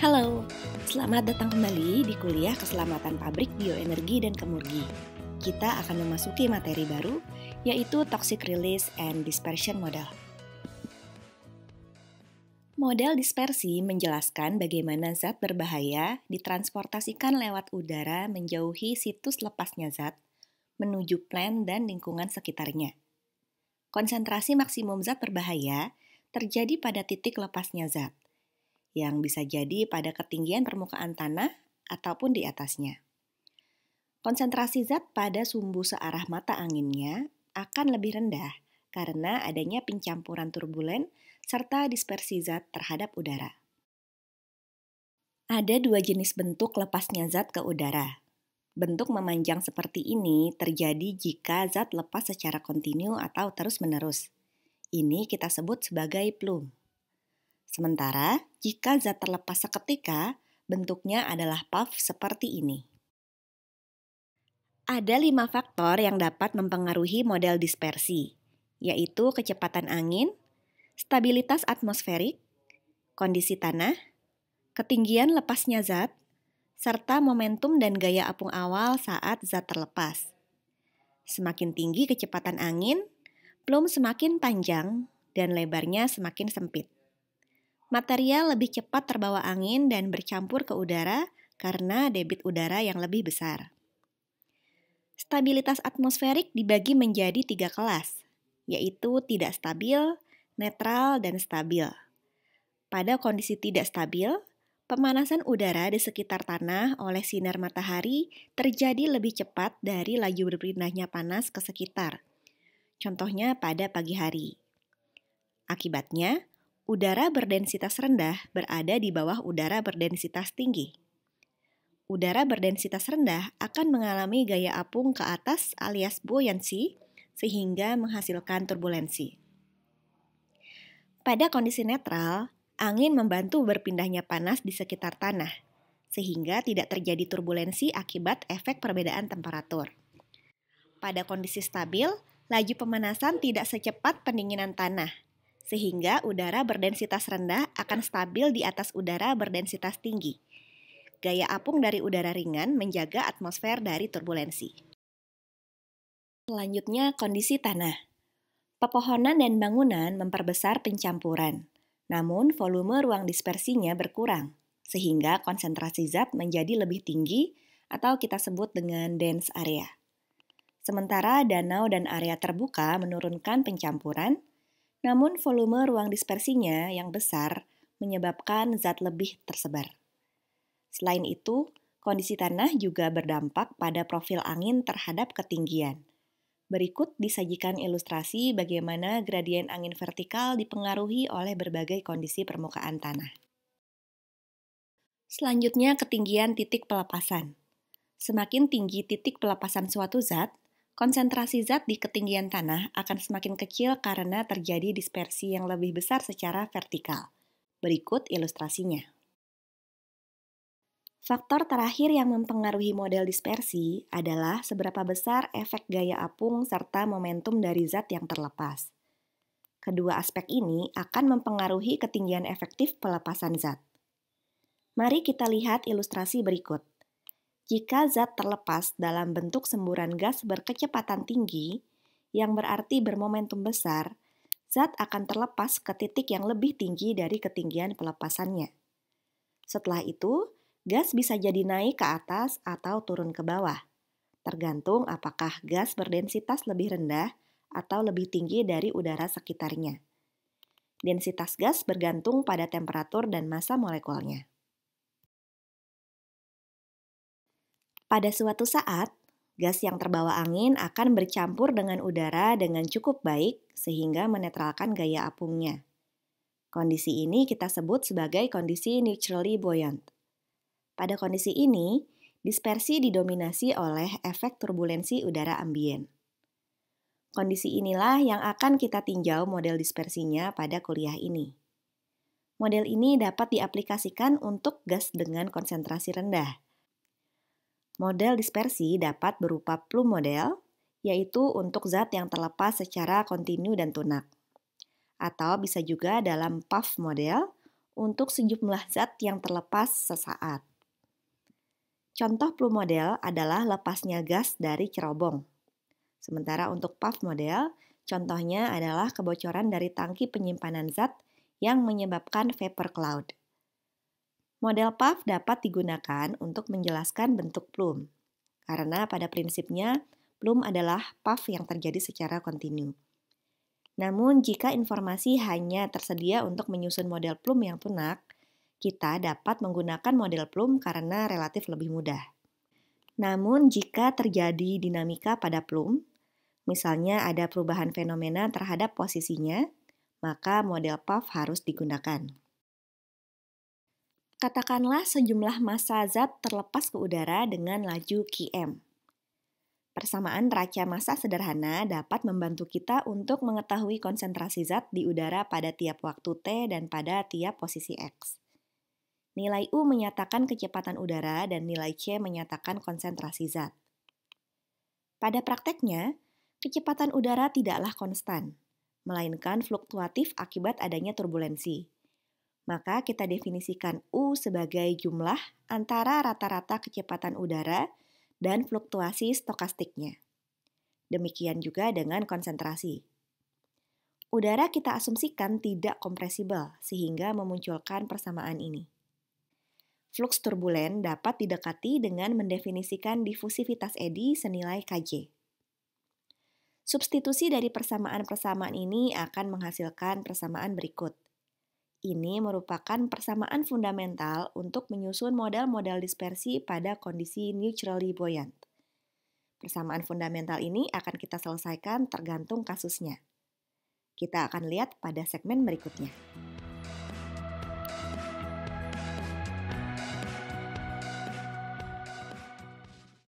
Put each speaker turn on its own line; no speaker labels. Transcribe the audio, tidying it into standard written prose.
Halo, selamat datang kembali di kuliah Keselamatan Pabrik Bioenergi dan Kemurgi. Kita akan memasuki materi baru, yaitu Toxic Release and Dispersion Model. Model dispersi menjelaskan bagaimana zat berbahaya ditransportasikan lewat udara menjauhi situs lepasnya zat menuju plant dan lingkungan sekitarnya. Konsentrasi maksimum zat berbahaya terjadi pada titik lepasnya zat, yang bisa jadi pada ketinggian permukaan tanah ataupun di atasnya. Konsentrasi zat pada sumbu searah mata anginnya akan lebih rendah karena adanya pencampuran turbulen serta dispersi zat terhadap udara. Ada dua jenis bentuk lepasnya zat ke udara. Bentuk memanjang seperti ini terjadi jika zat lepas secara kontinu atau terus-menerus. Ini kita sebut sebagai plume. Sementara, jika zat terlepas seketika, bentuknya adalah puff seperti ini. Ada 5 faktor yang dapat mempengaruhi model dispersi, yaitu kecepatan angin, stabilitas atmosferik, kondisi tanah, ketinggian lepasnya zat, serta momentum dan gaya apung awal saat zat terlepas. Semakin tinggi kecepatan angin, plume semakin panjang dan lebarnya semakin sempit. Material lebih cepat terbawa angin dan bercampur ke udara karena debit udara yang lebih besar. Stabilitas atmosferik dibagi menjadi 3 kelas, yaitu tidak stabil, netral, dan stabil. Pada kondisi tidak stabil, pemanasan udara di sekitar tanah oleh sinar matahari terjadi lebih cepat dari laju berpindahnya panas ke sekitar. Contohnya pada pagi hari. Akibatnya, udara berdensitas rendah berada di bawah udara berdensitas tinggi. Udara berdensitas rendah akan mengalami gaya apung ke atas alias buoyancy sehingga menghasilkan turbulensi. Pada kondisi netral, angin membantu berpindahnya panas di sekitar tanah sehingga tidak terjadi turbulensi akibat efek perbedaan temperatur. Pada kondisi stabil, laju pemanasan tidak secepat pendinginan tanah, sehingga udara berdensitas rendah akan stabil di atas udara berdensitas tinggi. Gaya apung dari udara ringan menjaga atmosfer dari turbulensi. Selanjutnya, kondisi tanah. Pepohonan dan bangunan memperbesar pencampuran, namun volume ruang dispersinya berkurang, sehingga konsentrasi zat menjadi lebih tinggi atau kita sebut dengan dense area. Sementara danau dan area terbuka menurunkan pencampuran, namun volume ruang dispersinya yang besar menyebabkan zat lebih tersebar. Selain itu, kondisi tanah juga berdampak pada profil angin terhadap ketinggian. Berikut disajikan ilustrasi bagaimana gradien angin vertikal dipengaruhi oleh berbagai kondisi permukaan tanah. Selanjutnya, ketinggian titik pelepasan. Semakin tinggi titik pelepasan suatu zat, konsentrasi zat di ketinggian tanah akan semakin kecil karena terjadi dispersi yang lebih besar secara vertikal. Berikut ilustrasinya. Faktor terakhir yang mempengaruhi model dispersi adalah seberapa besar efek gaya apung serta momentum dari zat yang terlepas. Kedua aspek ini akan mempengaruhi ketinggian efektif pelepasan zat. Mari kita lihat ilustrasi berikut. Jika zat terlepas dalam bentuk semburan gas berkecepatan tinggi, yang berarti bermomentum besar, zat akan terlepas ke titik yang lebih tinggi dari ketinggian pelepasannya. Setelah itu, gas bisa jadi naik ke atas atau turun ke bawah, tergantung apakah gas berdensitas lebih rendah atau lebih tinggi dari udara sekitarnya. Densitas gas bergantung pada temperatur dan massa molekulnya. Pada suatu saat, gas yang terbawa angin akan bercampur dengan udara dengan cukup baik sehingga menetralkan gaya apungnya. Kondisi ini kita sebut sebagai kondisi neutrally buoyant. Pada kondisi ini, dispersi didominasi oleh efek turbulensi udara ambien. Kondisi inilah yang akan kita tinjau model dispersinya pada kuliah ini. Model ini dapat diaplikasikan untuk gas dengan konsentrasi rendah. Model dispersi dapat berupa plume model, yaitu untuk zat yang terlepas secara kontinu dan tunak. Atau bisa juga dalam puff model, untuk sejumlah zat yang terlepas sesaat. Contoh plume model adalah lepasnya gas dari cerobong. Sementara untuk puff model, contohnya adalah kebocoran dari tangki penyimpanan zat yang menyebabkan vapor cloud. Model puff dapat digunakan untuk menjelaskan bentuk plume, karena pada prinsipnya plume adalah puff yang terjadi secara kontinu. Namun, jika informasi hanya tersedia untuk menyusun model plume yang tunak, kita dapat menggunakan model plume karena relatif lebih mudah. Namun, jika terjadi dinamika pada plume, misalnya ada perubahan fenomena terhadap posisinya, maka model puff harus digunakan. Katakanlah sejumlah massa zat terlepas ke udara dengan laju km. Persamaan raca massa sederhana dapat membantu kita untuk mengetahui konsentrasi zat di udara pada tiap waktu T dan pada tiap posisi X. Nilai U menyatakan kecepatan udara dan nilai C menyatakan konsentrasi zat. Pada prakteknya, kecepatan udara tidaklah konstan, melainkan fluktuatif akibat adanya turbulensi. Maka kita definisikan U sebagai jumlah antara rata-rata kecepatan udara dan fluktuasi stokastiknya. Demikian juga dengan konsentrasi. Udara kita asumsikan tidak kompresibel sehingga memunculkan persamaan ini. Fluks turbulen dapat didekati dengan mendefinisikan difusivitas eddy senilai Kj. Substitusi dari persamaan-persamaan ini akan menghasilkan persamaan berikut. Ini merupakan persamaan fundamental untuk menyusun model-model dispersi pada kondisi neutrally buoyant. Persamaan fundamental ini akan kita selesaikan tergantung kasusnya. Kita akan lihat pada segmen berikutnya.